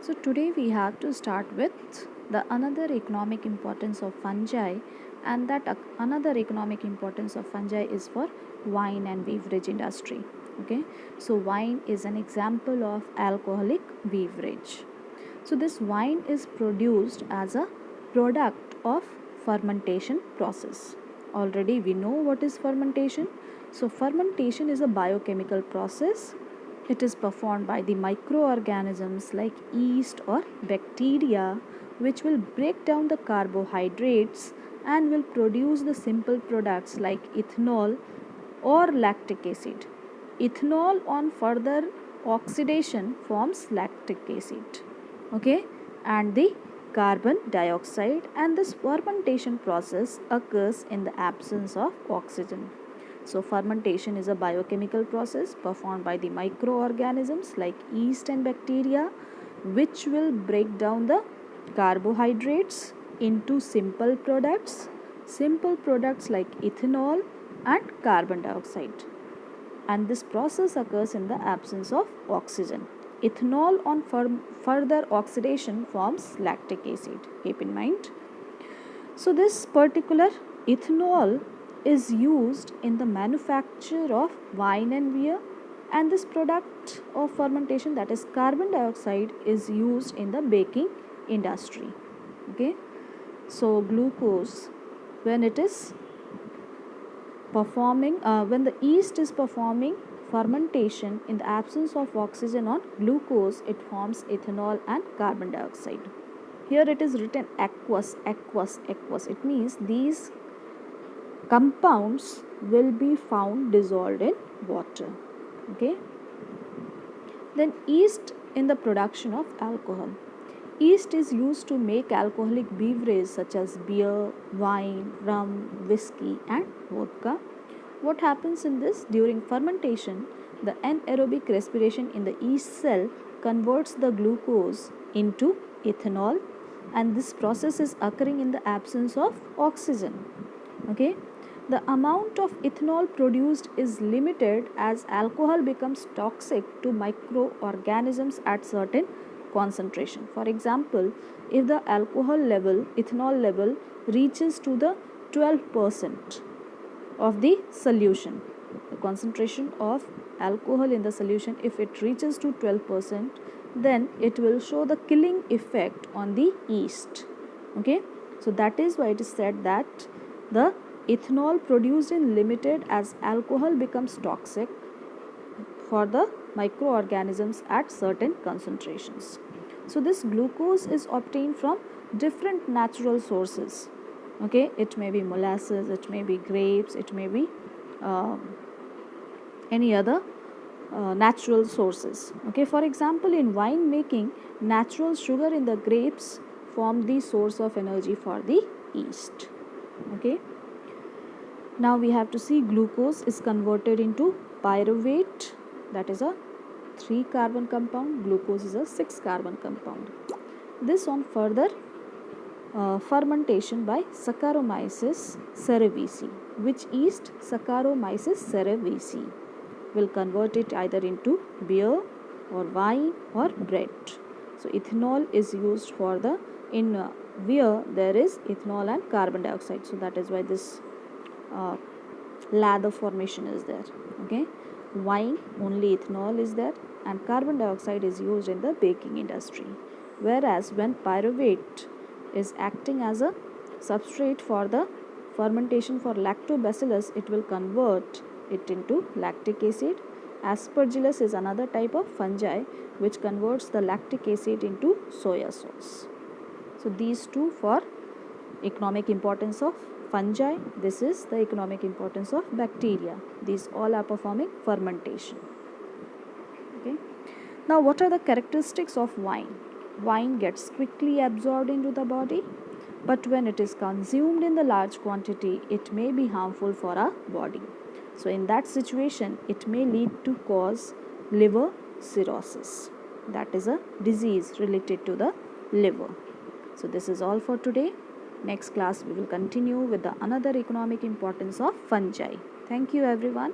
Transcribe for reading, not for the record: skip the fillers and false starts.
So today we have to start with the another economic importance of fungi, and that another economic importance of fungi is for wine and beverage industry. Okay, so wine is an example of alcoholic beverage. So this wine is produced as a product of fermentation process. Already we know what is fermentation. So fermentation is a biochemical process. It is performed by the microorganisms like yeast or bacteria, which will break down the carbohydrates and will produce the simple products like ethanol or lactic acid. Ethanol on further oxidation forms lactic acid. Okay, and the carbon dioxide, and this fermentation process occurs in the absence of oxygen. So fermentation is a biochemical process performed by the microorganisms like yeast and bacteria, which will break down the carbohydrates into simple products like ethanol and carbon dioxide, and this process occurs in the absence of oxygen. Ethanol on further oxidation forms lactic acid. Keep in mind. So this particular ethanol is used in the manufacture of wine and beer, and this product of fermentation, that is carbon dioxide, is used in the baking industry. Okay, so glucose, when it is when the yeast is performing fermentation in the absence of oxygen on glucose, it forms ethanol and carbon dioxide. Here it is written aqueous. It means these compounds will be found dissolved in water. Okay, then yeast in the production of alcohol. Yeast is used to make alcoholic beverages such as beer, wine, rum, whiskey and vodka. What happens in this? During fermentation, the anaerobic respiration in the yeast cell converts the glucose into ethanol, and this process is occurring in the absence of oxygen. Okay, the amount of ethanol produced is limited as alcohol becomes toxic to microorganisms at certain concentration. For example, if the ethanol level reaches to the 12% of the solution, the concentration of alcohol in the solution, if it reaches to 12%, then it will show the killing effect on the yeast. Okay, so that is why it is said that the ethanol produced in limited as alcohol becomes toxic for the microorganisms at certain concentrations. So this glucose is obtained from different natural sources. Okay, it may be molasses, it may be grapes, it may be any other natural sources. Okay, for example, in wine making, natural sugar in the grapes form the source of energy for the yeast. Okay, now we have to see glucose is converted into pyruvate, that is a 3 carbon compound. Glucose is a 6 carbon compound. This on further fermentation by Saccharomyces cerevisiae. Which yeast? Saccharomyces cerevisiae will convert it either into beer or wine or bread. So ethanol is used for the beer there is ethanol and carbon dioxide, so that is why this lather formation is there. Okay, wine only ethanol is there and carbon dioxide is used in the baking industry, whereas when pyruvate is acting as a substrate for the fermentation for lactobacillus, it will convert it into lactic acid. Aspergillus is another type of fungi which converts the lactic acid into soya sauce. So these two for economic importance of fungi. This is the economic importance of bacteria. These all are performing fermentation. Okay. Now what are the characteristics of wine? Wine gets quickly absorbed into the body, but when it is consumed in the large quantity, it may be harmful for our body. So in that situation, it may lead to cause liver cirrhosis. That is a disease related to the liver. So this is all for today. Next class we will continue with the another economic importance of fungi. Thank you everyone.